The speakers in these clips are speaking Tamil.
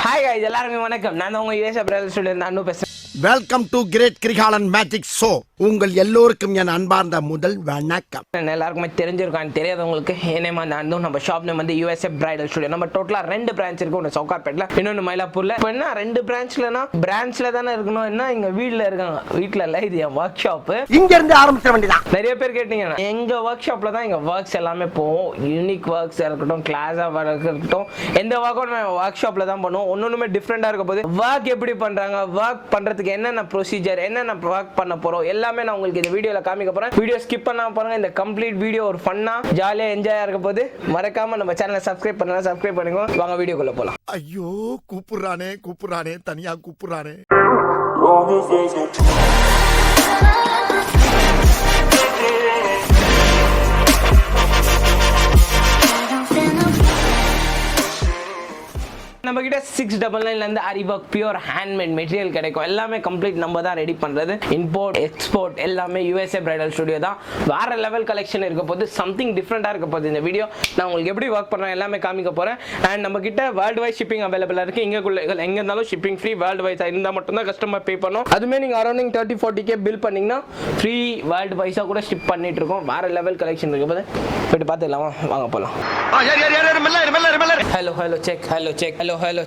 Hi guys, எல்லாருமே வணக்கம். நான் உங்க யுஎஸ் Bridal ஸ்டூடண்ட் அனு பேசுறேன். Welcome to great Kirikalan magic show. உங்கள் எல்லோருக்கும் என் அன்பார்ந்த முதல் வணக்கம். எல்லாருக்குமே தெரிஞ்சிருக்கான்னு தெரியாதவங்களுக்கு ஏனேமா நான் நம்ம ஷாப் நேம் வந்து யுஎஸ் Bridal ஸ்டுடியோ. நம்ம டோட்டலா 2 பிரான்ச் இருக்கு. ஒன்னு சௌகார்பேட்ல, இன்னொன்னு மயிலாப்பூர்ல. இப்போ என்ன 2 பிரான்ச்லனா பிரான்ச்ல தானே இருக்கணும். என்ன இங்க வீட்ல இருக்காங்க. வீட்ல இல்ல, இது என் ஒர்க் ஷாப். இங்க இருந்து ஆரம்பிச்ச வேண்டியதான். நிறைய பேர் கேட்டீங்க, எங்க ஒர்க் ஷாப்ல தான் எங்க ஒர்க்ஸ் எல்லாமே போவோம். யூனிக் ஒர்க்ஸ் இருக்கட்டும், கிளாஸா இருக்கட்டும், எந்த ஒர்க்கும் நம்ம ஒர்க் ஷாப்ல தான் பண்ணுவோம். ஒன்னொன்னுமே டிஃப்ரெண்டா இருக்க போது ஒர்க் எப்படி பண்றாங்க, ஒர்க் பண்றதுக்கு என்னென்ன ப்ரொசீஜர், என்னென்ன ஒர்க் பண்ண போறோம் எல்லாமே நான் உங்களுக்கு இந்த வீடியோல காமிக்க போறேன். வீடியோ ஸ்கிப் பண்ணாம பாருங்க. இந்த கம்ப்ளீட் வீடியோ ஒரு ஃபன்னா ஜாலியா என்ஜாயா இருக்க போது. மறக்காம நம்ம சேனலை சப்ஸ்கிரைப் பண்ணலாம், சப்ஸ்கிரைப் பண்ணுங்க. வாங்க வீடியோக்குள்ள போலாம். ஐயோ கூப்பிடுறானே தனியா கூப்பிடுறானே. நம்ம கிட்ட 699 இருந்து ஆரி ஒர்க் பியூர் ஹேண்ட்மேட் மெட்டீரியல் கிடைக்கும். எல்லாமே கம்ப்ளீட் நம்ம தான் ரெடி பண்றது. இம்போர்ட் எக்ஸ்போர்ட் எல்லாமே யுஎஸ்ஏ பிரைடல் ஸ்டுடியோ தான். வேற லெவல் கலெக்ஷன் இருக்க போது, சம்திங் டிஃப்ரெண்டா இருக்க போது. இந்த வீடியோ நான் உங்களுக்கு எப்படி ஒர்க் பண்றேன் எல்லாமே காமிக்க போறேன். அண்ட் நம்ம கிட்ட வேர்ல்டு வைட் ஷிப்பிங் அவைலபிளா இருக்கு. எங்க இருந்தாலும் ஷிப்பிங் ஃப்ரீ. வேர்ல்டு வைட் இருந்தா மட்டும் தான் கஸ்டமர் பே பண்ணணும். அதுமே நீங்க அரௌண்டிங் 30-40K பில் பண்ணீங்கன்னா ஃப்ரீ வேர்ல்டு வைஸா கூட ஷிப் பண்ணிட்டு இருக்கோம். வேற லெவல் கலெக்ஷன் இருக்க போது போயிட்டு பார்த்துக்கலாமா? வாங்க போலாம். Hello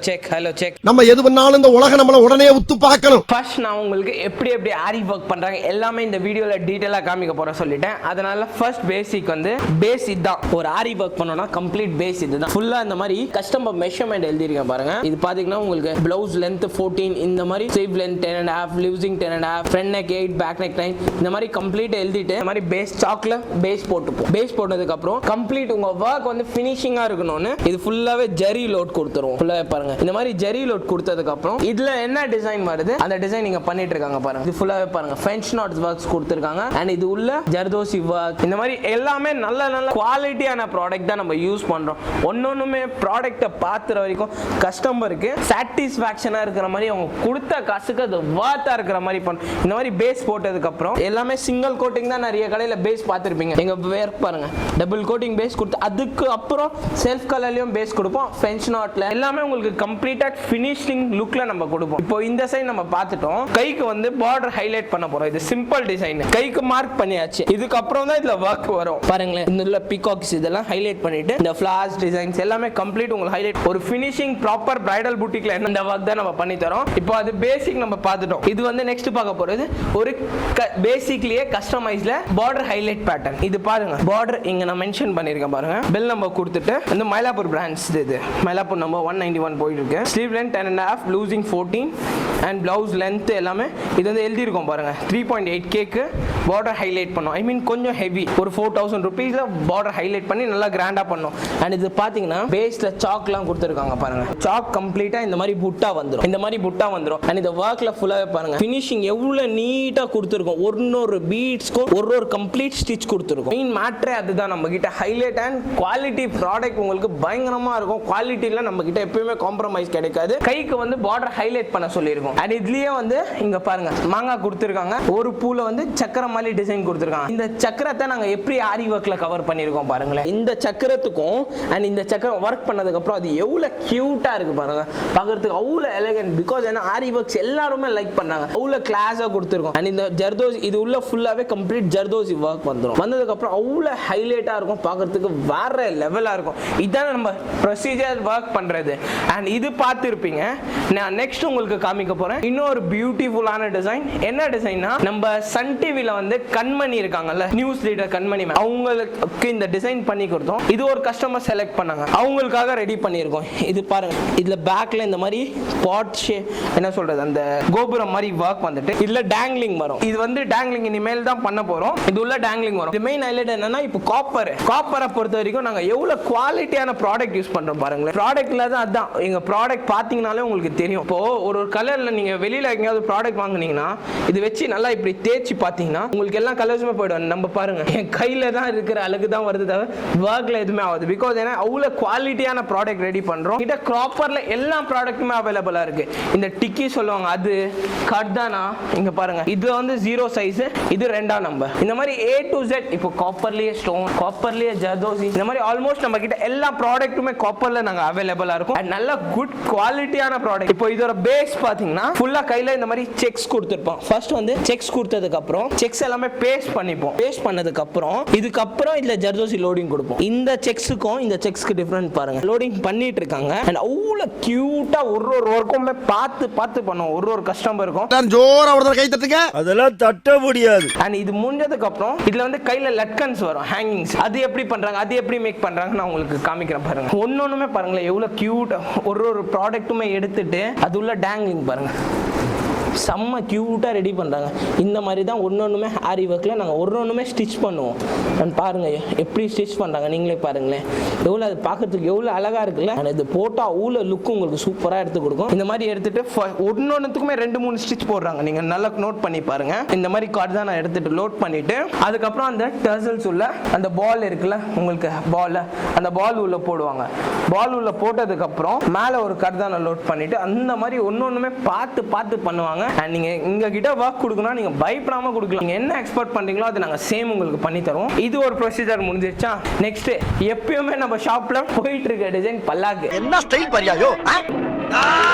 check. நம்ம எது பண்ணாலும் இந்த உலக நம்மள உடனே உத்து பார்க்கணும். ஃபர்ஸ்ட் நான் உங்களுக்கு எப்படி ஆரி ஒர்க் பண்றாங்க எல்லாமே இந்த வீடியோல டீடைலா காமிக்க போறேன் சொல்லிட்டேன். அதனால ஃபர்ஸ்ட் பேசிக் வந்து பேசிக் தான். ஒரு ஆரி ஒர்க் பண்ணனும்னா கம்ப்ளீட் பேஸ் இதுதான். ஃபுல்லா இந்த மாதிரி கஸ்டமர் மெஷர்மென்ட் எழுதி இருக்கேன் பாருங்க. இது பாத்தீங்கன்னா உங்களுக்கு ப்ளவுஸ் லெந்த் 14, இந்த மாதிரி sleeve length 10.5, loosing 10.5, front neck 8, back neck 9, இந்த மாதிரி கம்ப்ளீட் எழுதிட்டு இந்த மாதிரி பேஸ் சாக்ல பேஸ் போட்டுப்போம். பேஸ் போட்டதுக்கு அப்புறம் கம்ப்ளீட் உங்க ஒர்க் வந்து ஃபினிஷிங்கா இருக்கணும்னு இது ஃபுல்லாவே ஜரி லோட் கொடுத்துருவோம். ஃபுல்லா பாருங்க, இந்த மாதிரி ஜரி லோட் கொடுத்ததுக்கு அப்புறம் இதுல என்ன டிசைன் வருது அந்த டிசைன் நீங்க பண்ணிட்டு இருக்காங்க பாருங்க. இது ஃபுல்லாவே பாருங்க French knots works கொடுத்திருக்காங்க. அண்ட் இது உள்ள ஜர்தோசி ஒர்க், இந்த மாதிரி எல்லாமே நல்ல குவாலிட்டியான ப்ராடக்ட் தான் நம்ம யூஸ் பண்றோம். ஒன்னொன்னுமே ப்ராடக்ட்டை பாத்துற வரைக்கும் கஸ்டமருக்கு சாட்டிஸ்ஃபேக்ஷனா இருக்கிற மாதிரி, அவங்க கொடுத்த காசுக்கு அது வர்த்தா இருக்கிற மாதிரி பண்ணும். இந்த மாதிரி பேஸ் போட்டதுக்கு அப்புறம் எல்லாமே சிங்கிள் கோட்டிங் தான். நிறைய கடையில பேஸ் பார்த்திருப்பீங்க. எங்க வேர் பாருங்க, டபுள் கோட்டிங் பேஸ் கொடுத்து அதுக்கு அப்புறம் செல்ஃப் கலர்லயும் பேஸ் கொடுப்போம். French knotல எல்லாமே உங்களுக்கு கம்ப்ளீட்டா ஃபினிஷிங் லுக்ல நம்ம கொடுப்போம். இப்போ இந்த சைடு நம்ம பார்த்துட்டோம். கைக்கு வந்து பார்டர் ஹைலைட் பண்ண போறோம். இது சிம்பிள் டிசைன், கைக்கு மார்க் பண்ணியாச்சு. இதுக்கு அப்புறம் தான் இதுல வர்க் வரும். பாருங்களேன், இந்த பீகாக்ஸ் இதெல்லாம் ஹைலைட் பண்ணிட்டு இந்த ஃபிளார்ஸ் டிசைன்ஸ் எல்லாமே கம்ப்ளீட் உங்களுக்கு ஹைலைட். ஒரு ஃபினிஷிங் ப்ராப்பர் பிரைடல் பூட்டிக்ல என்ன இந்த வர்க் தான் நம்ம பண்ணி தரோம். இப்போ அது பேசிக் நம்ம பார்த்துட்டோம். இது வந்து நெக்ஸ்ட் பார்க்க போறது ஒரு பேசிக்லயே கஸ்டமைஸ்ல பார்டர் ஹைலைட் பேட்டர்ன். இது பாருங்க, பார்டர் இங்க நான் மென்ஷன் பண்ணிருக்கேன் பாருங்க. பெல் நம்பர் கொடுத்துட்டு இந்த மயிலாப்பூர் பிரான்ச், இது மயிலாப்பூர் நம்பர் 191 போயிட்டு இருக்கு. Sleeve length 10.5, losing 14 and blouse length எல்லாமே இது வந்து எழுதி இருக்கும் பாருங்க. 3.8K க்கு பார்டர் ஹைலைட் பண்ணோம். ஐ மீன் கொஞ்சம் ஹெவி, ஒரு 4000 ரூபீஸ்ல பார்டர் ஹைலைட் பண்ணி நல்லா கிராண்டா பண்ணோம். அண்ட் இது பாத்தீங்கன்னா பேஸ்ல சாக்லாம் கொடுத்திருக்காங்க பாருங்க. சாக் கம்ப்ளீட்டா இந்த மாதிரி புட்டா வந்துரும். இந்த மாதிரி புட்டா வந்துரும். அண்ட் இந்த வர்க்ல ஃபுல்லாவே பாருங்க ஃபினிஷிங் எவ்வளவு நீட்டா கொடுத்திருக்கோம். ஒரு பீட்ஸ்க்கு ஒரு கம்ப்ளீட் ஸ்டிச் கொடுத்திருக்கோம். மெயின் மேட்டரே அதுதான். நம்ம கிட்ட ஹைலைட் அண்ட் குவாலிட்டி ப்ராடக்ட் உங்களுக்கு பயங்கரமா இருக்கும். குவாலிட்டில நம்ம கிட்ட எப்பவுமே காம்ப்ரமைஸ் கிடைக்காது. கைக்கு வந்து பார்டர் ஹைலைட் பண்ண சொல்லிருக்கோம். அண்ட் இதுலயே வந்து இங்க பாருங்க மாங்காய் கொடுத்திருக்காங்க. ஒரு பூல வந்து சக்கரம் மாதிரி டிசைன் கொடுத்திருக்காங்க. இந்த சக்கரத்தை நாங்க எப்படி ஆரி ஒர்க்ல கவர் பண்ணிருக்கோம் பாருங்களேன். இந்த சக்கரத்துக்கும் அண்ட் இந்த சக்கரம் ஒர்க் பண்ணதுக்கு அப்புறம் அது எவ்வளவு கியூட்டா இருக்கு பாருங்க. பார்க்கிறதுக்கு அவ்வளவு எலிகன்ட். பிகாஸ் என்ன ஆரி ஒர்க்ஸ் எல்லாருமே லைக் பண்ணாங்க. அவ்வளவு கிளாஸா கொடுத்திருக்கோம். அண்ட் இந்த ஜர்தோசி இது உள்ள ஃபுல்லாவே கம்ப்ளீட் ஜர்தோசி ஒர்க் வந்துரும். வந்ததுக்கு அப்புறம் அவ்வளவு ஹைலைட்டா இருக்கும். பார்க்கிறதுக்கு வேற லெவலா இருக்கும். இதான் நம்ம ப்ரொசீஜர் ஒர்க் பண்றது. அண்ட் இது பார்த்திருப்பீங்க. நான் நெக்ஸ்ட் உங்களுக்கு காமிக்க போறேன் இன்னொரு பியூட்டிஃபுல்லான டிசைன். என்ன டிசைன்னா, நம்ம சன் டிவில வந்து கண்மணி இருக்காங்கல்ல, நியூஸ் ரீடர் கண்மணி, அவங்களுக்கு இந்த டிசைன் பண்ணி கொடுத்தோம். இது ஒரு கஸ்டமர் செலக்ட் பண்ணாங்க, அவங்களுக்காக ரெடி பண்ணியிருக்கோம். இது பாருங்க, இதுல பேக்ல இந்த மாதிரி பாட் ஷேப், என்ன சொல்றது, அந்த கோபுரம் மாதிரி ஒர்க் வந்துட்டு இதுல டேங்லிங் வரும். இது வந்து டேங்லிங் இனிமேல் தான் பண்ண போறோம். இது உள்ள டேங்லிங் வரும். இது மெயின் ஹைலைட் என்னன்னா, இப்போ காப்பரை பொறுத்த வரைக்கும் நாங்க எவ்வளவு குவாலிட்டியான ப்ராடக்ட் யூஸ் பண்றோம் பாருங்களேன். ப்ராடக்ட்ல தான் அதான். எங்க ப்ராடக்ட் பாத்தீங்கனாலே உங்களுக்கு தெரியும். இப்போ ஒரு கலர்ல நீங்க வெளியில எங்கயாவது ப்ராடக்ட் வாங்குனீங்கன்னா இது வச்சு நல்லா இப்படி தேய்ச்சி பாத்தீங்கன்னா உங்களுக்கு எல்லா கலர்ஸுமே போயிடும். நம்ம பாருங்க, என் கையில தான் இருக்கிற அழகு தான் வருது தவிர ஒர்க்ல எதுவுமே ஆகுது. பிகாஸ் ஏன்னா அவ்வளவு குவாலிட்டியான ப்ராடக்ட் ரெடி பண்றோம். கிட்ட கிராப்பர்ல எல்லா ப்ராடக்ட்டுமே அவைலபிளா இருக்கு. இந்த டிக்கி சொல்லுவாங்க, அது கர்தானா, இங்க பாருங்க, இது வந்து 0 சைஸ், இது 2ஆம் நம்பர். இந்த மாதிரி A to Z. இப்போ காப்பர்லயே ஸ்டோன், காப்பர்லயே ஜர்தோசி, இந்த மாதிரி ஆல்மோஸ்ட் நம்ம கிட்ட எல்லா ப்ராடக்ட்டுமே காப்பர்ல நாங்க அவைலபிளா இருக்கும். நல்ல குட் குவாலிட்டியான ப்ராடக்ட். இப்போ இதோட பேஸ் பாத்தீங்கன்னா ஃபுல்லா கையில இந்த மாதிரி செக்ஸ் கொடுத்துருப்போம். ஃபர்ஸ்ட் வந்து செக்ஸ் கொடுத்ததுக்கு அப்புறம் செக்ஸ் எல்லாமே பேஸ்ட் பண்ணிப்போம். பேஸ்ட் பண்ணதுக்கு அப்புறம் இதுக்கப்புறம் இதுல ஜர்தோசி லோடிங் கொடுப்போம். இந்த செக்ஸுக்கும் இந்த செக்ஸ்க்கு டிஃபரன்ஸ் பாருங்க. லோடிங் பண்ணிட்டு இருக்காங்க அண்ட் அவ்வளவு கியூட்டா ஒரு ஒர்க்குமே பார்த்து பார்த்து பண்ணுவோம். ஒரு கஸ்டமருக்கும் ஜோரா ஒரு கை தட்டுங்க, அதெல்லாம் தட்ட முடியாது. அண்ட் இது முடிஞ்சதுக்கு அப்புறம் இதுல வந்து கையில லட்கன்ஸ் வரும், ஹேங்கிங்ஸ். அது எப்படி பண்றாங்க, அது எப்படி மேக் பண்றாங்க நான் உங்களுக்கு காமிக்கிறேன் பாருங்க. ஒன்னொன்னுமே பாருங்களேன் எவ்வளவு கியூட். ஒரு ப்ராடக்ட்டுமே எடுத்துட்டு அது உள்ள டேங்கிங் பாருங்க, செம்ம கியூட்டாக ரெடி பண்ணுறாங்க. இந்த மாதிரி தான் ஒன்னொன்றுமே ஆரி ஒர்க்கில் நாங்கள் ஒன்னொன்றுமே ஸ்டிச் பண்ணுவோம். அண்ட் பாருங்கள் எப்படி ஸ்டிச் பண்ணுறாங்க, நீங்களே பாருங்களேன் எவ்வளோ அது பார்க்கறதுக்கு எவ்வளோ அழகாக இருக்குல்ல. அண்ட் இது போட்டால் அவ்வளோ லுக்கு உங்களுக்கு சூப்பராக எடுத்து கொடுக்கும். இந்த மாதிரி எடுத்துட்டு ஒன்னொன்றுத்துக்குமே 2-3 ஸ்டிச் போடுறாங்க. நீங்கள் நல்லா நோட் பண்ணி பாருங்கள். இந்த மாதிரி கார்டு தான் நான் எடுத்துட்டு லோட் பண்ணிட்டு அதுக்கப்புறம் அந்த டர்சல்ஸ் உள்ள அந்த பால் இருக்குல்ல உங்களுக்கு பால், அந்த பால் உள்ள போடுவாங்க. பால் உள்ள போட்டதுக்கப்புறம் மேலே ஒரு கார்டு தான் நான் லோட் பண்ணிட்டு அந்த மாதிரி ஒன்னொன்றுமே பார்த்து பார்த்து பண்ணுவாங்க. அண்ட் நீங்க எங்க கிட்ட ஒர்க் கொடுக்கணும், நீங்க பயப்படாம கொடுக்கலாம். நீங்க என்ன எக்ஸ்பெக்ட் பண்றீங்களோ அது நாங்க சேம் உங்களுக்கு பண்ணி தருவோம். இது ஒரு ப்ரொசீஜர் முடிஞ்சிருச்சா. நெக்ஸ்ட் எப்பயுமே நம்ம ஷாப்ல போயிட்டு இருக்க டிசைன் பல்லாக்கு. என்ன ஸ்டைல் பரியாயோ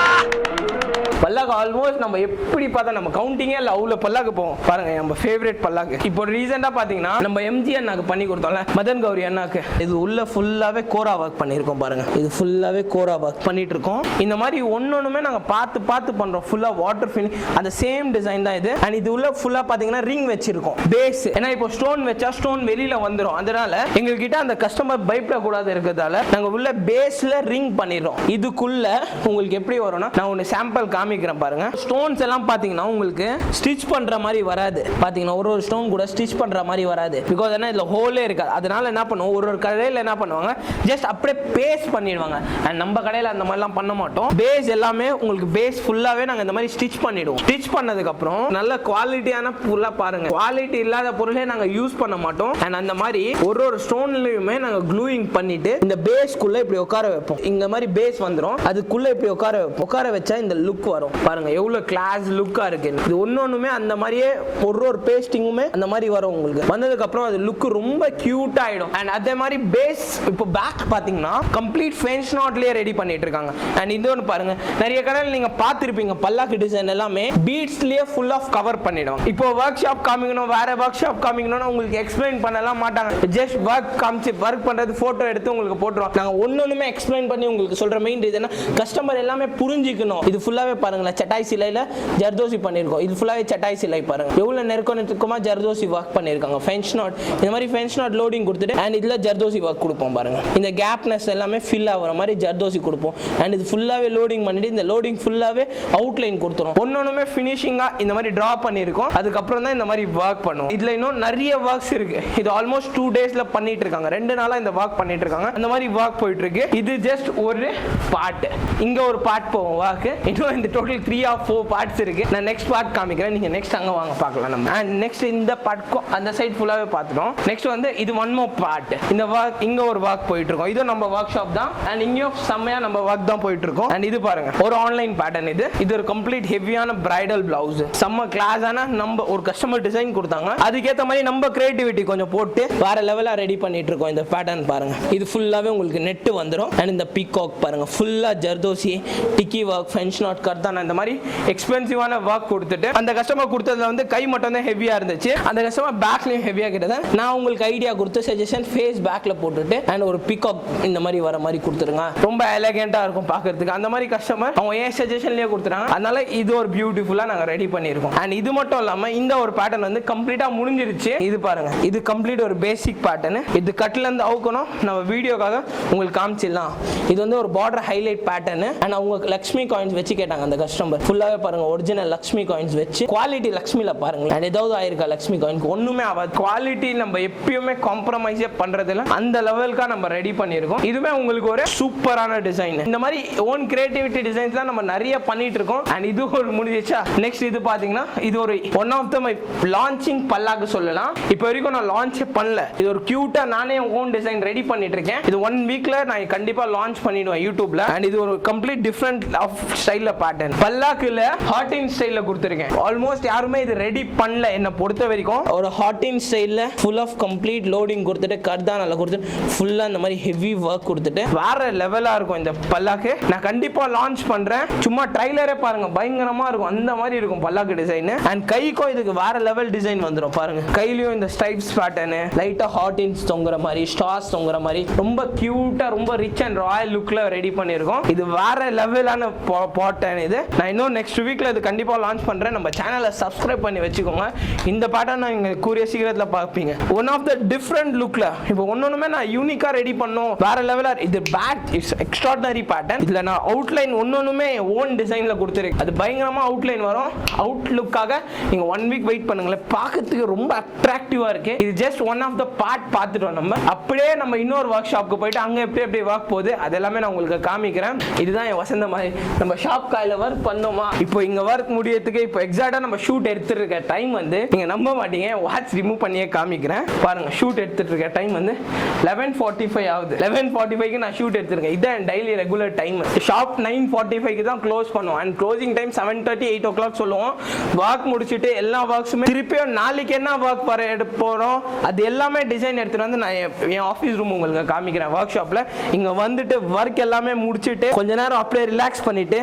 பல்லாக்கு ஆல்மோஸ்ட் நம்ம எப்படி பார்த்தா நம்ம கவுண்டிங்கே இல்லை அவ்வளோ பல்லாக்கு போவோம். பாருங்க நம்ம ஃபேவரட் பல்லாக்கு. இப்போ ரீசெண்டாக பார்த்தீங்கன்னா நம்ம எம்ஜி அண்ணாக்கு பண்ணி கொடுத்தோம்ல, மதன் கௌரி அண்ணாக்கு, இது உள்ள ஃபுல்லாகவே கோரா ஒர்க் பண்ணியிருக்கோம் பாருங்க. இது ஃபுல்லாகவே கோரா ஒர்க் பண்ணிட்டு இருக்கோம். இந்த மாதிரி ஒன்னொன்றுமே நாங்கள் பார்த்து பார்த்து பண்ணுறோம். ஃபுல்லாக வாட்டர் ஃபினிஷ் அந்த சேம் டிசைன் தான் இது. அண்ட் இது உள்ள ஃபுல்லாக பார்த்தீங்கன்னா ரிங் வச்சிருக்கோம் பேஸ். ஏன்னா இப்போ ஸ்டோன் வச்சா ஸ்டோன் வெளியில வந்துடும். அதனால எங்ககிட்ட அந்த கஸ்டமர் பயப்படக்கூடாது இருக்கிறதால நாங்கள் உள்ள பேஸ்ல ரிங் பண்ணிடுறோம். இதுக்குள்ள உங்களுக்கு எப்படி வரும்னா நான் ஒன்று சாம்பிள் காமிக்கிறேன் பாருங்க. ஸ்டோன்ஸ் எல்லாம் பாத்தீங்கன்னா உங்களுக்கு ஸ்டிச் பண்ற மாதிரி வராது. பாத்தீங்கன்னா ஒரு ஸ்டோன் கூட ஸ்டிச் பண்ற மாதிரி வராது. பிகாஸ் என்ன இதுல ஹோலே இருக்காது. அதனால என்ன பண்ணுவோம், ஒரு கடையில என்ன பண்ணுவாங்க ஜஸ்ட் அப்படியே பேஸ்ட் பண்ணிடுவாங்க. அண்ட் நம்ம கடையில அந்த மாதிரிலாம் பண்ண மாட்டோம். பேஸ் எல்லாமே உங்களுக்கு பேஸ் ஃபுல்லாவே நாங்க இந்த மாதிரி ஸ்டிச் பண்ணிடுவோம். ஸ்டிச் பண்ணதுக்கு அப்புறம் நல்ல குவாலிட்டியான பொருளா பாருங்க. குவாலிட்டி இல்லாத பொருளே நாங்க யூஸ் பண்ண மாட்டோம். அண்ட் அந்த மாதிரி ஒரு ஸ்டோன்லயுமே நாங்க க்ளூயிங் பண்ணிட்டு இந்த பேஸ்க்குள்ள இப்படி உட்கார வைப்போம். இந்த மாதிரி பேஸ் வந்துரும். அதுக்குள்ள இப்படி உட்கார வச்சா இந்த லுக் வரும். பாருங்க எவ்வளவு கிளாஸ் லுக்கா இருக்கு. இது ஒன்னொன்னுமே அந்த மாதிரியே ஒரு பேஸ்டிங்குமே அந்த மாதிரி வரும். உங்களுக்கு வந்ததுக்கு அப்புறம் அது லுக் ரொம்ப கியூட் ஆயிடும். அண்ட் அதே மாதிரி பேஸ் இப்போ பேக் பாத்தீங்கன்னா கம்ப்ளீட் ஃபென்ச் நாட்லயே ரெடி பண்ணிட்டு இருக்காங்க. அண்ட் இது ஒன்று பாருங்க, நிறைய கடையில் நீங்க பார்த்திருப்பீங்க பல்லாக்கு டிசைன் எல்லாமே பீட்ஸ்லயே ஃபுல் ஆஃப் கவர் பண்ணிடுவாங்க. இப்போ ஒர்க் ஷாப் காமிக்கணும், வேற ஒர்க் ஷாப் காமிக்கணும்னா உங்களுக்கு எக்ஸ்பிளைன் பண்ணலாம் மாட்டாங்க. ஜஸ்ட் ஒர்க் காமிச்சு ஒர்க் பண்றது போட்டோ எடுத்து உங்களுக்கு போட்டுருவோம். நாங்க ஒன்னொன்னுமே எக்ஸ்பிளைன் பண்ணி உங்களுக்கு சொல்ற மெயின் ரீசன் கஸ்டமர் எல்லாமே புரிஞ்சுக்கணும். இது ஃபுல்லாவே பாருங்களேன் சட்டாய் சிலையில ஜர்தோசி பண்ணிருக்கோம். இது ஃபுல்லாவே சட்டாய் சிலை பாருங்க எவ்வளவு நெருக்கமா ஜர்தோசி ஒர்க் பண்ணிருக்காங்க. ஃபென்ச் நாட் இந்த மாதிரி ஃபென்ச் நாட் லோடிங் கொடுத்துட்டு அண்ட் இதுல ஜர்தோசி ஒர்க் கொடுப்போம் பாருங்க. இந்த கேப்னஸ் எல்லாமே ஃபில் ஆகுற மாதிரி ஜர்தோசி கொடுப்போம். அண்ட் இது ஃபுல்லாவே லோடிங் பண்ணிட்டு இந்த லோடிங் ஃபுல்லாவே அவுட்லைன் கொடுத்துரும். ஒன்னொன்னுமே ஃபினிஷிங்கா இந்த மாதிரி டிரா பண்ணிருக்கோம். அதுக்கப்புறம் தான் இந்த மாதிரி ஒர்க் பண்ணுவோம். இதுல இன்னும் நிறைய ஒர்க்ஸ் இருக்கு. இது ஆல்மோஸ்ட் 2 டேஸ்ல பண்ணிட்டு இருக்காங்க. 2 நாளா இந்த ஒர்க் பண்ணிட்டு இருக்காங்க. அந்த மாதிரி ஒர்க் போயிட்டு இருக்கு. இது ஜஸ்ட் ஒரு பார்ட். இங்க ஒரு பார்ட் போவோம் ஒர்க். இன்னும் இந்த டோட்டல் 3 or 4 பார்ட்ஸ் இருக்கு. நான் நெக்ஸ்ட் பார்ட் காமிக்கிறேன். நீங்க நெக்ஸ்ட் அங்க வாங்க பார்க்கலாம் நம்ம. அண்ட் நெக்ஸ்ட் இந்த பார்ட்க்கும் அந்த சைடு ஃபுல்லாவே பார்த்துட்டோம். நெக்ஸ்ட் வந்து இது ஒன் மோர் பார்ட். இந்த ஒர்க் இங்க ஒரு ஒர்க் போயிட்டு இருக்கோம். இது நம்ம ஒர்க் ஷாப் தான். அண்ட் இங்கேயும் செம்மையா நம்ம ஒர்க் தான் போயிட்டு இருக்கோம். அண்ட் இது பாருங்க ஒரு ஆன்லைன் பேட்டர்ன். இது ஒரு கம்ப்ளீட் ஹெவியான பிரைடல் பிளவுஸ். செம்ம கிளாஸான நம்ம ஒரு கஸ்டமர் டிசைன் கொடுத்தாங்க. அதுக்கேற்ற மாதிரி நம்ம கிரியேட்டிவிட்டி கொஞ்சம் போட்டு வேற லெவலா ரெடி பண்ணிட்டு இருக்கோம். இந்த பேட்டர்ன் பாருங்க. இது ஃபுல்லாவே உங்களுக்கு நெட் வந்துரும். அண்ட் இந்த பீகாக் பாருங்க ஃபுல்லா ஜர்தோசி டிக்கி ஒர்க் ஃபென்ச் நாட் கர்தான் இந்த மாதிரி எக்ஸ்பென்சிவான ஒர்க் கொடுத்துட்டு அந்த கஸ்டமர் கொடுத்ததுல வந்து கை மட்டும் தான் ஹெவியா இருந்துச்சு. அந்த கஸ்டமர் பேக்லயும் ஹெவியா கிட்டதான். நான் உங்களுக்கு ஐடியா கொடுத்து சஜஷன் ஃபேஸ் பேக்ல போட்டுட்டு அண்ட் ஒரு பீகாக் இந்த மாதிரி வர மாதிரி கொடுத்துருங்க. ரொம்ப எலகெண்டா இருக்கும் பாக்குறதுக்கு. அந்த மாதிரி கஸ்டமர் அவங்க ஏன் சஜஷன்லயே கொடுத்துறாங்க. அதனால இது ஒரு பியூட்டிஃபுல்லா நாங்க ரெடி பண்ணிருக்கோம். அண்ட் இது மட்டும் இல்லாம இந்த ஒரு பேட்டர்ன் வந்து கம்ப்ளீட்டா முடிஞ்சிருச்சு. இது பாருங்க இது கம்ப்ளீட் ஒரு பேசிக் பேட்டர்ன். இது கட்ல இருந்து அவுக்கணும். நம்ம வீடியோக்காக உங்களுக்கு காமிச்சிடலாம். இது வந்து ஒரு பார்டர் ஹைலைட் பேட்டர்ன். அண்ட் அவங்க லக்ஷ்மி காயின்ஸ் வச்சு கேட்டாங்க அந்த கஸ்டமர். ஃபுல்லாவே பாருங்க ஒரிஜினல் லக்ஷ்மி காயின்ஸ் வச்சு குவாலிட்டி லக்ஷ்மில பாருங்க. அண்ட் ஏதாவது ஆயிருக்கா லக்ஷ்மி காயின்க்கு ஒண்ணுமே ஆகாது. குவாலிட்டி நம்ம எப்பயுமே காம்ப்ரமைஸே பண்றதுல அந்த லெவலுக்கா நம்ம ரெடி பண்ணிருக்கோம். இதுவே உங்களுக்கு ஒரு சூப்பரான டிசைன். இந்த மாதிரி ஓன் கிரியேட்டிவிட்டி டிசைன்ஸ் தான் நம்ம நிறைய பண்ணிட்டு இருக்கோம். அண்ட் இது ஒரு முடிஞ்சிச்சா. நெக்ஸ்ட் இது பாத்தீங்கன்னா இது ஒரு one of the my launching பல்லாக்கு சொல்லலாம். இப்போ வரைக்கும் நான் லான்ச் பண்ணல. இது ஒரு கியூட்டா நானே ஓன் டிசைன் ரெடி பண்ணிட்டு இருக்கேன். இது 1 வீக்ல நான் கண்டிப்பா லான்ச் பண்ணிடுவேன் யூடியூப்ல. அண்ட் இது ஒரு கம்ப்ளீட் டிஃபரெண்ட் ஆஃப் ஸ்டைல்ல பேட்டர்ன். பேட்டர்ன் பல்லாக்குல ஹாட் இன் ஸ்டைல்ல கொடுத்திருக்கேன். ஆல்மோஸ்ட் யாருமே இது ரெடி பண்ணல என்ன பொறுத்த வரைக்கும். ஒரு ஹாட் இன் ஸ்டைல்ல ஃபுல் ஆஃப் கம்ப்ளீட் லோடிங் கொடுத்துட்டு கர்தானால கொடுத்துட்டு ஃபுல்லா இந்த மாதிரி ஹெவி ஒர்க் கொடுத்துட்டு வேற லெவலா இருக்கும் இந்த பல்லாக்கு. நான் கண்டிப்பா லான்ச் பண்றேன். சும்மா ட்ரைலரே பாருங்க, பயங்கரமா இருக்கும். அந்த மாதிரி இருக்கும் பல்லாக்கு டிசைன். அண்ட் கைக்கும் இதுக்கு வேற லெவல் டிசைன் வந்துடும் பாருங்க. கையிலயும் இந்த ஸ்ட்ரைப்ஸ் பேட்டர்ன், லைட்டா ஹாட் இன்ஸ் தொங்குற மாதிரி, ஸ்டார்ஸ் தொங்குற மாதிரி ரொம்ப கியூட்டா ரொம்ப ரிச் அண்ட் ராயல் லுக்ல ரெடி பண்ணிருக்கோம். இது வேற லெவலான பேட்டர்ன். இது நான் இன்னும் நெக்ஸ்ட் வீக்ல இது கண்டிப்பா லான்ச் பண்றேன். நம்ம சேனலை சப்ஸ்கிரைப் பண்ணி வச்சுக்கோங்க. இந்த பேட்டர்ன் நீங்க கூடிய சீக்கிரத்துல பாப்பீங்க. ஒன் ஆஃப் த டிஃபரண்ட் லுக்ல இப்போ ஒன்னொன்னுமே நான் யூனிக்கா ரெடி பண்ணோம். வேற லெவலா இது பேட் இட்ஸ் எக்ஸ்ட்ராடினரி பேட்டர்ன். இதுல நான் அவுட்லைன் ஒன்னொன்னுமே ஓன் டிசைன்ல கொடுத்துருக்கேன். அது பயங்கரமா அவுட்லைன் வரும். அவுட் லுக்காக நீங்க 1 வீக் வெயிட் பண்ணுங்களேன். பார்க்கிறதுக்கு ரொம்ப அட்ராக்டிவா இருக்கு. இது just one of the part பார்த்துட்டோம். நம்ம அப்படியே நம்ம இன்னொரு ஒர்க் ஷாப்க்கு போயிட்டு அங்க எப்படி ஒர்க் போகுது அதெல்லாமே நான் உங்களுக்கு காமிக்கிறேன். இதுதான் என் வசந்த மாதிரி. நம்ம ஷாப் காலையில ஒர்க் பண்ணோமா, இப்போ இங்க ஒர்க் முடியறதுக்கு இப்போ எக்ஸாக்டா நம்ம ஷூட் எடுத்துட்டு இருக்க டைம் வந்து நீங்க நம்ப மாட்டீங்க. வாட்ச் ரிமூவ் பண்ணியே காமிக்கிறேன் பாருங்க. ஷூட் எடுத்துட்டு இருக்க டைம் வந்து 11:45 ஆகுது. 11:45க்கு நான் ஷூட் எடுத்துருக்கேன். இதான் டெய்லி ரெகுலர் டைம். ஷாப் 9:45க்கு தான் க்ளோஸ் பண்ணுவோம். அண்ட் க்ளோசிங் டைம் 7:30 8 o'clock சொல்லுவோம். ஒர்க் முடிச்சுட்டு எல்லா ஒர்க்ஸுமே திருப்பியும் நாளைக்கு என்ன ஒர்க் போறோம் அது எல்லாமே டிசைன் எடுத்துட்டு வந்து நான் என் ஆஃபீஸ் ரூம் உங்களுக்கு காமிக்கிறேன். ஒர்க் ஷாப்ல இங்க வந்துட்டு ஒர்க் எல்லாமே முடிச்சுட்டு கொஞ்ச நேரம் அப்படியே ரிலாக்ஸ் பண்ணிட்டு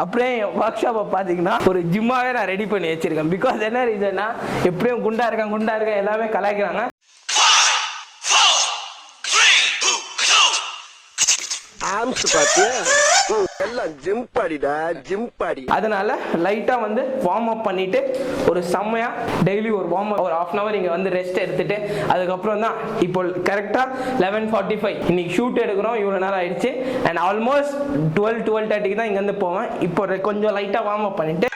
அப்படியே ஒர்க் ஷாப்பை பாத்தீங்கன்னா ஒரு ஜிம்மாவே நான் ரெடி பண்ணி வச்சிருக்கேன். பிகாஸ் என்ன ரீசன்னா எப்படியும் குண்டா இருக்கேன் எல்லாமே கலாய்க்கிறாங்க. அதனால லைட்டா வந்து வார்ம் அப் பண்ணிட்டு ஒரு செம்மையா டெய்லி ஒரு வார்ம் அப் ஒரு 1/2 hour இங்க வந்து ரெஸ்ட் எடுத்துட்டு அதுக்கப்புறம் தான் இப்போ கரெக்டா 11:45 இன்னைக்கு ஷூட் எடுக்கிறோம். இவ்வளவு நேரம் ஆயிடுச்சு. அண்ட் ஆல்மோஸ்ட் 12:30க்கு தான் இங்க இருந்து போவேன். இப்போ கொஞ்சம் லைட்டா வார்ம் அப் பண்ணிட்டு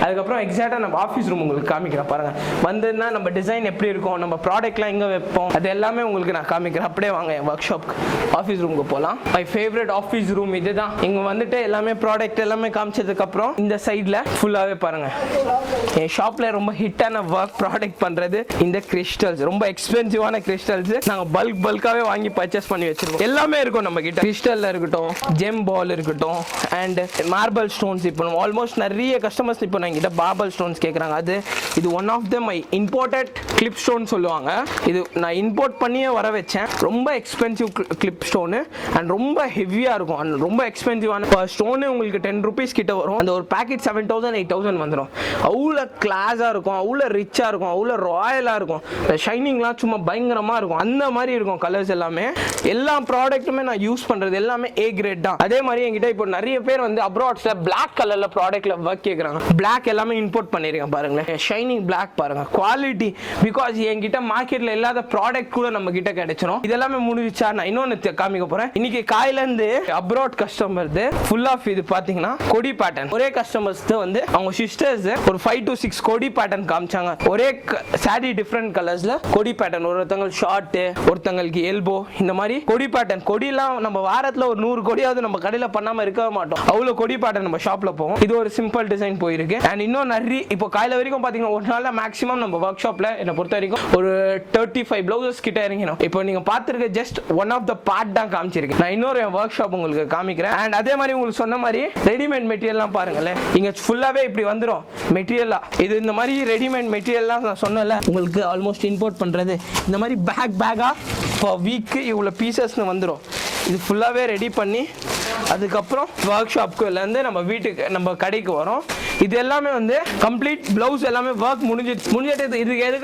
அதுக்கப்புறம் எக்ஸாக்டா நம்ம ஆஃபீஸ் ரூம் உங்களுக்கு காமிக்கிறேன் பாருங்க. வந்துன்னா நம்ம டிசைன் எப்படி இருக்கும், நம்ம ப்ராடக்ட்லாம் எங்க வைப்போம் அது எல்லாமே உங்களுக்கு நான் காமிக்கிறேன். அப்படியே வாங்க என் ஒர்க் ஷாப்க்கு ஆஃபீஸ் ரூமுக்கு போகலாம். மை ஃபேவரட் ஆஃபீஸ் ரூம் இதுதான். இங்க வந்துட்டு எல்லாமே ப்ராடக்ட் எல்லாமே காமிச்சதுக்கு அப்புறம் இந்த சைட்ல ஃபுல்லாவே பாருங்க. என் ஷாப்ல ரொம்ப ஹிட்டான ஒர்க் ப்ராடக்ட் பண்றது இந்த கிறிஸ்டல்ஸ். ரொம்ப எக்ஸ்பென்சிவான கிறிஸ்டல்ஸ் நாங்க பல்காவே வாங்கி பர்ச்சேஸ் பண்ணி வச்சிருக்கோம். எல்லாமே இருக்கும் நம்ம கிட்ட. கிறிஸ்டல்ல இருக்கட்டும், ஜெம் பால் இருக்கட்டும், அண்ட் மார்பிள் ஸ்டோன்ஸ். இப்போ ஆல்மோஸ்ட் நிறைய கஸ்டமர்ஸ் இப்போ நான் கிட்ட மார்பிள் ஸ்டோன்ஸ் கேட்குறாங்க. இது one of the my imported clip stone சொல்லுவாங்க. இது நான் இம்போர்ட் பண்ணியே வர வச்சேன். ரொம்ப எக்ஸ்பென்சிவ் கிளிப் ஸ்டோனு அண்ட் ரொம்ப ஹெவியா இருக்கும். அண்ட் ரொம்ப எக்ஸ்பென்சிவான ஸ்டோனு உங்களுக்கு 10 rupees கிட்ட வரும். அந்த ஒரு பேக்கெட் 7,000 8,000 வந்துடும். அவ்வளோ கிளாஸா இருக்கும், அவ்வளோ ரிச்சா இருக்கும், அவ்வளோ ராயலா இருக்கும். ஷைனிங்லாம் சும்மா பயங்கரமா இருக்கும். அந்த மாதிரி இருக்கும் கலர்ஸ் எல்லாமே. எல்லா ப்ராடக்ட்டுமே நான் யூஸ் பண்றது எல்லாமே A கிரேட் தான். அதே மாதிரி என்கிட்ட இப்போ நிறைய பேர் வந்து அப்ராட்ஸ்ல பிளாக் கலர்ல ப்ராடக்ட்ல ஒர்க் கேக்குறாங்க. பிளாக் எல்லாமே இம்போர்ட் பண்ணிருக்கேன் பாருங்களேன். ஷைனிங் பிளாக் பாருங்க, குவாலிட்டி. பிகாஸ் என்கிட்ட மார்க்கெட்ல இல்லாத ப்ராடக்ட் கூட நம்ம கிட்ட கிடைச்சிரும். இதெல்லாமே முடிஞ்சா நான் இன்னொன்னு காமிக்க போறேன். இன்னைக்கு காலையில இருந்து அப்ராட் கஸ்டமர்ஸ் ஃபுல் ஆஃப் இது பாத்தீங்கன்னா கொடி பேட்டர்ன். ஒரே கஸ்டமர்ஸ் வந்து அவங்க சிஸ்டர்ஸ் ஒரு 5 to 6 கொடி பேட்டர்ன் காமிச்சாங்க. ஒரே சாரி டிஃபரெண்ட் கலர்ஸ்ல கொடி பேட்டர்ன். ஒருத்தங்க ஷார்ட், ஒருத்தங்களுக்கு எல்போ, இந்த மாதிரி கொடி பேட்டர்ன். கொடிலாம் நம்ம வாரத்துல ஒரு 100 கொடியாவது நம்ம கடையில பண்ணாம இருக்கவே மாட்டோம். அவ்வளவு கொடி பேட்டர்ன் நம்ம ஷாப்ல போவோம். இது ஒரு சிம்பிள் டிசைன் போயிருக்கு. அண்ட் இன்னும் நிறைய இப்போ காலையில வரைக்கும் பாத்தீங்கன்னா ஒரு நாள்ல மேக்ஸிமம் நம்ம ஒர்க் ஷாப்ல என்ன பொறுத்த வரைக்கும் ஒரு 35 பிளவுசஸ் கிட்ட இறங்கினோம். இப்போ நீங்க பாத்துருக்க just one of the part தான் காமிச்சிருக்கேன். நான் இன்னொரு ஒர்க் ஷாப் உங்களுக்கு காமிக்கிறேன். அண்ட் அதே மாதிரி உங்களுக்கு சொன்ன மாதிரி ரெடிமேட் மெட்டீரியல்லாம் பாருங்களேன். இங்க ஃபுல்லாவே இப்படி வந்துடும் மெட்டீரியலா. இது இந்த மாதிரி ரெடிமேட் மெட்டீரியல்லாம் நான் சொன்னல உங்களுக்கு ஆல்மோஸ்ட் இம்போர்ட் பண்றது. இந்த மாதிரி பேக்கா வீக் இவ்வளவு பீசஸ்னு வந்துடும். இது ஃபுல்லாவே ரெடி பண்ணி அதுக்கப்புறம் ஒர்க் ஷாப்க்குலேருந்து நம்ம வீட்டுக்கு நம்ம கடைக்கு வரும். இது எல்லாமே வந்து கம்ப்ளீட் பிளவுஸ் எல்லாமே ஒர்க் முடிஞ்சிட்டு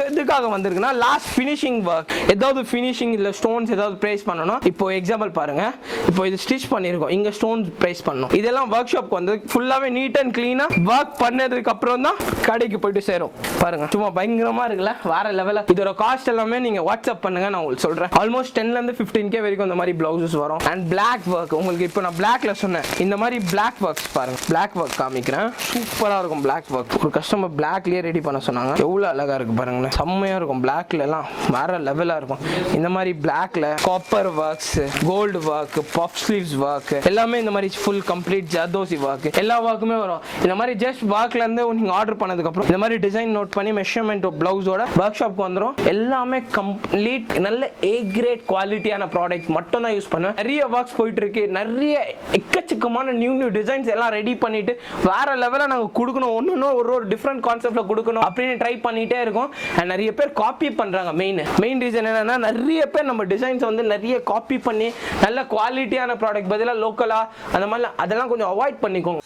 எதுக்காக வந்திருக்குன்னா லாஸ்ட் ஃபினிஷிங் ஒர்க். ஏதாவது ஃபினிஷிங் இல்லை ஸ்டோன்ஸ் ஏதாவது ப்ரைஸ் பண்ணணும். இப்போ எக்ஸாம்பிள் பாருங்க, இப்போ இது ஸ்டிச் பண்ணியிருக்கோம், இங்கே ஸ்டோன்ஸ் ப்ரைஸ் பண்ணணும். இதெல்லாம் ஒர்க் ஷாப்க்கு வந்து ஃபுல்லாகவே நீட் அண்ட் க்ளீனாக ஒர்க் பண்ணதுக்கு அப்புறம் தான் கடைக்கு போயிட்டு சேரும். பாருங்க சும்மா பயங்கரமா இருக்குல்ல, வேற லெவலில். இதோட காஸ்ட் எல்லாமே நீங்க வாட்ஸ்அப் பண்ணுங்க, நான் உங்களுக்கு சொல்றேன். ஆல்மோஸ்ட் 10,000 to 15K வரைக்கும் இந்த மாதிரி பிளவுசஸ் வரும். அண்ட் பிளாக் ஒர்க் உங்களுக்கு இப்போ நான் பிளாக்ல சொன்னேன். இந்த மாதிரி பிளாக் ஒர்க்ஸ் பாருங்க, பிளாக் ஒர்க் காமிக்கிறேன். சூப்பரா இருக்கும் பிளாக் ஒர்க். ஒரு கஸ்டமர் பிளாக்லயே ரெடி பண்ண சொன்னாங்க. எவ்வளவு அழகா இருக்கு பாருங்களேன், செம்மையா இருக்கும். பிளாக்ல எல்லாம் வேற லெவலா இருக்கும். இந்த மாதிரி பிளாக்ல copper works, gold work, puff sleeves work எல்லாமே இந்த மாதிரி ஃபுல் கம்ப்ளீட் ஜர்தோசி ஒர்க் எல்லா ஒர்க்குமே வரும். இந்த மாதிரி ஜஸ்ட் ஒர்க்ல இருந்து நீங்க ஆர்டர் பண்ணதுக்கு அப்புறம் இந்த மாதிரி டிசைன் நோட் பண்ணி மெஷர்மெண்ட் பிளவுஸோட ஒர்க் ஷாப்க்கு வந்துடும். எல்லாமே கம்ப்ளீட் நல்ல A கிரேட் குவாலிட்டியான ப்ராடக்ட் மட்டும் தான் யூஸ் பண்ணுவேன். நிறைய ஒர்க்ஸ் போயிட்டு இருக்கு, நிறைய எக்கச்சக்கமான நியூ டிசைன்ஸ் எல்லாம் ரெடி பண்ணிட்டு வேற லெவலில் நாங்கள் கொடுக்கணும், ஒன்று ஒரு டிஃப்ரெண்ட் கான்செப்ட்ல கொடுக்கணும் அப்படின்னு ட்ரை பண்ணிட்டே இருக்கோம். அண்ட் நிறைய பேர் காப்பி பண்றாங்க. மெயின் ரீசன் என்னன்னா, நிறைய பேர் நம்ம டிசைன்ஸ் வந்து நிறைய காப்பி பண்ணி நல்ல குவாலிட்டியான ப்ராடக்ட் பதிலாக லோக்கலா அந்த மாதிரி அதெல்லாம் கொஞ்சம் அவாய்ட் பண்ணிக்கோங்க.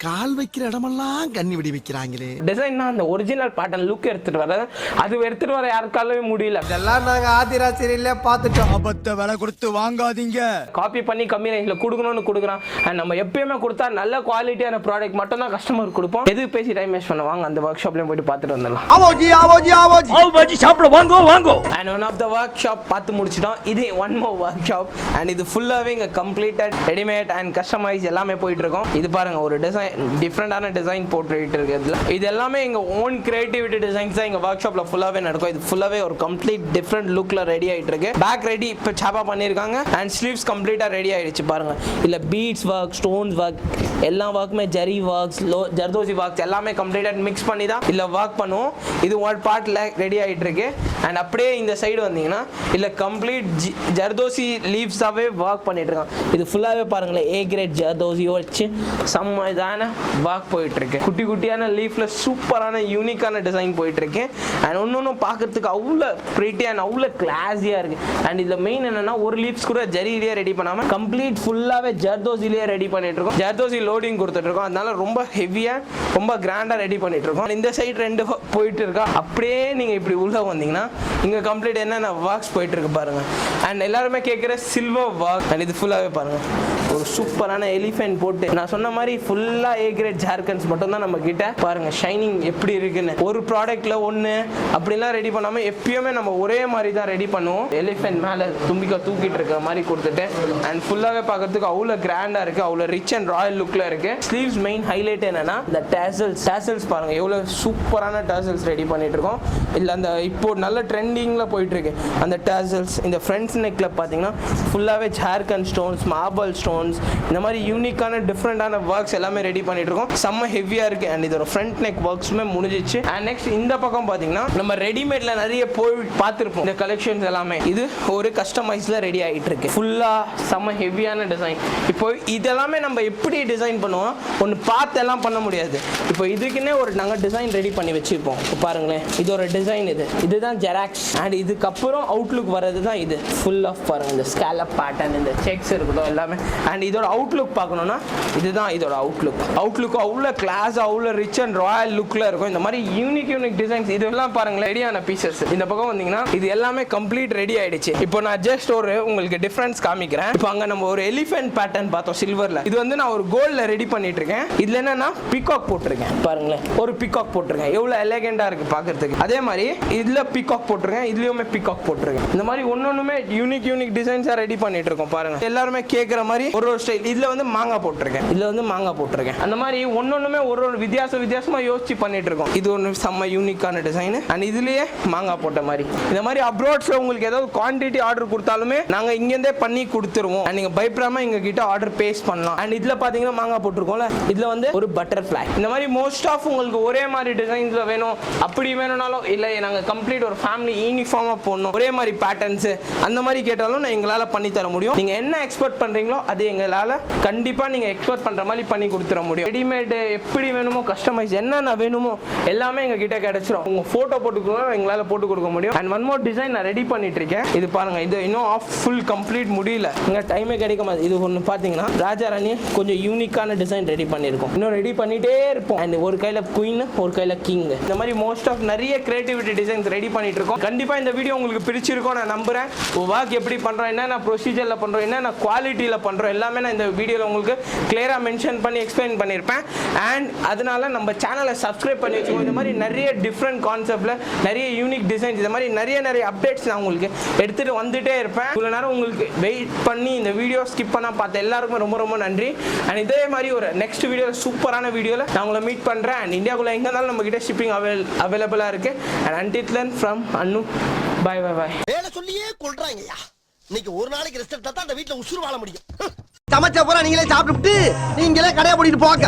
கால் வைக்கிற இடமெல்லாம் கண்ணி வெடி வைக்கிறாங்களே. டிசைன்னா அந்த ஒரிஜினல் பேட்டர்ன் லுக் எடுத்துட்டு வர, அது எடுத்துட்டு வர யாருக்காலவே முடியல. இதெல்லாம் நாங்க ஆதிராசிரியில பார்த்துட்டோம். அபத்த விலை கொடுத்து வாங்காதீங்க. காப்பி பண்ணி கம்மி ரேஞ்சில் கொடுக்கணும்னு கொடுக்குறான். அண்ட் நம்ம எப்பயுமே கொடுத்தா நல்ல குவாலிட்டியான ப்ராடக்ட் மட்டும் தான் கஸ்டமர் கொடுப்போம். எது பேசி டைம் வேஸ்ட் பண்ணுவாங்க, அந்த ஒர்க் ஷாப்லயும் போயிட்டு பார்த்துட்டு வந்துடலாம். ஆவோஜி சாப்பிட வாங்கோ. And one of the workshop பார்த்து முடிச்சிட்டோம். இது one more workshop. And இது ஃபுல்லாவே இங்க கம்ப்ளீட்டட் ரெடிமேட் அண்ட் கஸ்டமைஸ் எல்லாமே போயிட்டு இருக்கோம். இது பாருங்க, ஒரு டிசைன் டிஃப்ரெண்டான டிசைன் போட்டுட்டு இருக்கு. இது எல்லாமே எங்க ஓன் கிரியேட்டிவிட்டி டிசைன்ஸ் தான் எங்க ஒர்க் ஷாப்ல ஃபுல்லாவே நடக்கும். இது ஃபுல்லாவே ஒரு கம்ப்ளீட் டிஃப்ரெண்ட் லுக்ல ரெடி ஆயிட்டு இருக்கு. பேக் ரெடி இப்போ சாப்பா பண்ணிருக்காங்க. அண்ட் ஸ்லீவ்ஸ் கம்ப்ளீட்டா ரெடி ஆயிடுச்சு பாருங்க. இல்ல பீட்ஸ் ஒர்க், ஸ்டோன்ஸ் ஒர்க், எல்லா ஒர்க்குமே ஜரி ஒர்க்ஸ், ஜர்தோசி ஒர்க்ஸ் எல்லாமே கம்ப்ளீட்டா மிக்ஸ் பண்ணி தான் இல்ல ஒர்க் பண்ணுவோம். இது ஒரு பார்ட்ல ரெடி ஆயிட்டு இருக்கு. அண்ட் அப்படியே இந்த சைடு வந்தீங்கன்னா இல்ல கம்ப்ளீட் ஜர்தோசி லீவ்ஸாவே ஒர்க் பண்ணிட்டு இருக்காங்க. இது ஃபுல்லாவே பாருங்களேன், ஏ கிரேட் ஜர்தோசியோ வச்சு செம்ம ஒர்க் போயிட்டு இருக்கு. குட்டி குட்டியான லீஃப்ல சூப்பரான யூனிக்கான டிசைன் போயிட்டு இருக்கு. அண்ட் ஒன்னொன்னு பார்க்கிறதுக்கு அவ்வளோ பிரிட்டியான அவ்வளோ கிளாஸியா இருக்கு. அண்ட் இதுல மெயின் என்னன்னா, ஒரு லீவ்ஸ் கூட ஜரியிலேயே ரெடி பண்ணாம கம்ப்ளீட் ஃபுல்லாவே ஜர்தோசிலேயே ரெடி பண்ணிட்டு இருக்கோம். ஜர்தோசி லோடிங் கொடுத்துட்டு இருக்கோம். அதனால ரொம்ப ஹெவியா ரொம்ப கிராண்டா ரெடி பண்ணிட்டு இருக்கோம். இந்த சைடு ரெண்டு போயிட்டு இருக்கா. அப்படியே நீங்க இப்படி உள்ள வந்தீங்கன்னா இங்க கம்ப்ளீட் என்னென்ன ஒர்க்ஸ் போயிட்டு இருக்கு பாருங்க. அண்ட் எல்லாருமே கேட்கிற சில்வர் ஒர்க். அண்ட் இது ஃபுல்லாவே பாருங்க, ஒரு சூப்பரான எலிஃபென்ட் போட்டு நான் சொன்ன மாதிரி ஃபுல்லா ஏ கிரேட் ஜார்கன்ஸ் மட்டும் தான் நம்ம கிட்ட. பாருங்க ஷைனிங் எப்படி இருக்குன்னு. ஒரு ப்ராடக்ட்ல ஒன்று அப்படிலாம் ரெடி பண்ணாம எப்பயுமே நம்ம ஒரே மாதிரி தான் ரெடி பண்ணுவோம். எலிஃபென்ட் மேல தும்பிக்கா தூக்கிட்டு இருக்கிற மாதிரி கொடுத்துட்டு அண்ட் ஃபுல்லாவே பார்க்கறதுக்கு அவ்வளோ கிராண்டா இருக்கு, அவ்வளோ ரிச் அண்ட் ராயல் லுக்ல இருக்கு. ஸ்லீவ்ஸ் மெயின் ஹைலைட் என்னன்னா இந்த டேசல்ஸ் பாருங்க, எவ்வளவு சூப்பரான டேசல்ஸ் ரெடி பண்ணிட்டு இருக்கோம். இல்ல அந்த இப்போ நல்ல ட்ரெண்டிங்ல போயிட்டு இருக்கு அந்த டேசல்ஸ். இந்த ஃப்ரண்ட் நெக்ல பாத்தீங்கன்னா ஃபுல்லாவே ஜார்கன் ஸ்டோன்ஸ், மார்பிள் ஸ்டோன்ஸ், இந்த மாதிரி யூனிக்கான டிஃப்ரெண்டான ஒர்க்ஸ் எல்லாமே ரெடி பண்ணிட்டு இருக்கோம். செம்ம ஹெவியா இருக்கு. அண்ட் இதோட ஃப்ரண்ட் நெக் ஒர்க்ஸ்மே முடிஞ்சிச்சு. அண்ட் நெக்ஸ்ட் இந்த பக்கம் பாத்தீங்கன்னா நம்ம ரெடிமேட்ல நிறைய போய் பார்த்திருப்போம் இந்த கலெக்ஷன்ஸ் எல்லாமே. இது ஒரு கஸ்டமைஸ்ல ரெடி ஆயிட்டு இருக்கு. ஃபுல்லா செம்ம ஹெவியான டிசைன். இப்போ இதெல்லாமே நம்ம எப்படி டிசைன் பண்ணுவோம், ஒன்னு பார்த்து எல்லாம் பண்ண முடியாது. இப்போ இதுக்குன்னே ஒரு நாங்க டிசைன் ரெடி பண்ணி வச்சிருப்போம். பாருங்களேன், இது ஒரு டிசைன். இதுதான் ஜெராக்ஸ். அண்ட் இதுக்கப்புறம் அவுட்லுக் வர்றது தான் இது. ஃபுல் ஆஃப் பாருங்க, இந்த ஸ்கேலப் பேட்டர்ன், இந்த செக்ஸ் இருக்கட்டும் எல்லாமே. அண்ட் இதோட அவுட்லுக் பார்க்கணும்னா இதுதான் இதோட அவுட்லுக் அவ்வளோ கிளாஸ், அவ்வளோ ரிச் அண்ட் ராயல் லுக்ல இருக்கும். இந்த மாதிரி யூனிக் டிசைன்ஸ் இதெல்லாம் பாருங்களேன், ரெடியான பீசஸ். இந்த பக்கம் வந்தீங்கன்னா இது எல்லாமே கம்ப்ளீட் ரெடி ஆயிடுச்சு. இப்போ நான் ஜஸ்ட் ஒரு உங்களுக்கு டிஃபரன்ஸ் காமிக்கிறேன். இப்போ அங்க நம்ம ஒரு எலிஃபென்ட் பேட்டர்ன் பார்த்தோம் சில்வர்ல. இது வந்து நான் ஒரு கோல்ட்ல ரெடி பண்ணிட்டு இருக்கேன். இதுல என்னன்னா பீகாக் போட்டிருக்கேன். பாருங்களேன், ஒரு பீகாக் போட்டிருக்கேன், எவ்வளவு எலிகெண்டா இருக்கு பார்க்கிறதுக்கு. அதே மாதிரி இதுல பீகாக் போட்டிருக்கேன், இதுலயுமே பீகாக் போட்டிருக்கேன். இந்த மாதிரி ஒன்னொன்னுமே யூனிக் டிசைன்ஸா ரெடி பண்ணிட்டு இருக்கோம். பாருங்க, எல்லாருமே கேட்கிற மாதிரி ஒரு ஸ்டைல். இதுல வந்து மாங்காய் போட்டிருக்கேன். அந்த மாதிரி ஒன்னொன்னுமே ஒரு வித்தியாசமா யோசிச்சு பண்ணிட்டு இருக்கோம். இது ஒன்று செம்ம யூனிக்கான டிசைன். அண்ட் இதுலயே மாங்காய் போட்ட மாதிரி. இந்த மாதிரி அப்ராட்ஸ்ல உங்களுக்கு ஏதாவது குவான்டிட்டி ஆர்டர் கொடுத்தாலுமே நாங்க இங்கிருந்தே பண்ணி கொடுத்துருவோம். நீங்க பயப்படாம எங்க கிட்ட ஆர்டர் பேஸ் பண்ணலாம். அண்ட் இதுல பாத்தீங்கன்னா மாங்காய் போட்டிருக்கோம்ல, இதுல வந்து ஒரு பட்டர்ஃப்ளை. இந்த மாதிரி மோஸ்ட் ஆஃப் உங்களுக்கு ஒரே மாதிரி டிசைன்ஸ்ல வேணும், அப்படி வேணும்னாலும் இல்ல நாங்க கம்ப்ளீட் ஒரு ஃபேமிலி யூனிஃபார்மா போடணும், ஒரே மாதிரி பேட்டர்ன்ஸ் அந்த மாதிரி கேட்டாலும் எங்களால பண்ணி தர முடியும். நீங்க என்ன எக்ஸ்பெக்ட் பண்றீங்களோ அது எங்களால கண்டிப்பா நீங்க எக்ஸ்பெக்ட் பண்ற மாதிரி பண்ணி கொடுத்துற முடியும். ரெடிமேட் எப்படி வேணுமோ, கஸ்டமைஸ் என்னென்ன வேணுமோ எல்லாமே எங்க கிட்ட கிடைச்சிரும். உங்க போட்டோ போட்டுக்கணும், எங்களால போட்டு கொடுக்க முடியும். அண்ட் ஒன் மோர் டிசைன் நான் ரெடி பண்ணிட்டு இருக்கேன். இது பாருங்க, இது இன்னும் ஃபுல் கம்ப்ளீட் முடியல, இங்க டைமே கிடைக்க மாட்டேங்குது. இது ஒன்று பாத்தீங்கன்னா ராஜா ராணி கொஞ்சம் யூனிக்கான டிசைன் ரெடி பண்ணிருக்கோம். இன்னும் ரெடி பண்ணிட்டே இருப்போம். அண்ட் ஒரு கையில குயின், ஒரு கையில கிங். இந்த மாதிரி மோஸ்ட் ஆஃப் நிறைய கிரியேட்டிவிட்டி டிசைன்ஸ் ரெடி பண்ணிட்டு இருக்கோம். கண்டிப்பா இந்த வீடியோ உங்களுக்கு பிடிச்சிருக்கும் நான் நம்புறேன். ஒர்க் எப்படி பண்றோம், என்னென்ன ப்ரொசீஜர்ல பண்றோம், என்னென்ன குவாலிட்டியில பண்றோம் எல்லாமே நான் இந்த வீடியோல உங்களுக்கு கிளியரா மென்ஷன் பண்ணி எக்ஸ்பிளைன் பண்ணியிருப்பேன். அண்ட் அதனால நம்ம சேனலை சப்ஸ்கிரைப் பண்ணி வச்சுக்கோங்க. இந்த மாதிரி நிறைய டிஃப்ரெண்ட் கான்செப்ட்ல நிறைய யூனிக் டிசைன்ஸ், இந்த மாதிரி நிறைய அப்டேட்ஸ் நான் உங்களுக்கு எடுத்துட்டு வந்துட்டே இருப்பேன். இவ்வளவு நேரம் உங்களுக்கு வெயிட் பண்ணி இந்த வீடியோ ஸ்கிப் பண்ணா பார்த்த எல்லாருக்கும் ரொம்ப நன்றி. அண்ட் இதே மாதிரி ஒரு நெக்ஸ்ட் வீடியோ சூப்பரான வீடியோல நான் உங்களை மீட் பண்றேன். அண்ட் இந்தியாவுக்குள்ள எங்க இருந்தாலும் நம்ம கிட்ட ஷிப்பிங் அவைலபிளா இருக்கு. And until then from Annu, bye. வேலை சொல்லியே கொள்றாங்கய்யா. இன்னைக்கு ஒரு நாளைக்கு ரெஸ்ட் எடுத்தா தான் அந்த வீட்ல உசுறு வாழ முடியும். சமைச்ச பூரா நீங்களே சாப்பிட்டு நீங்களே கடையை போடிட்டு போங்க.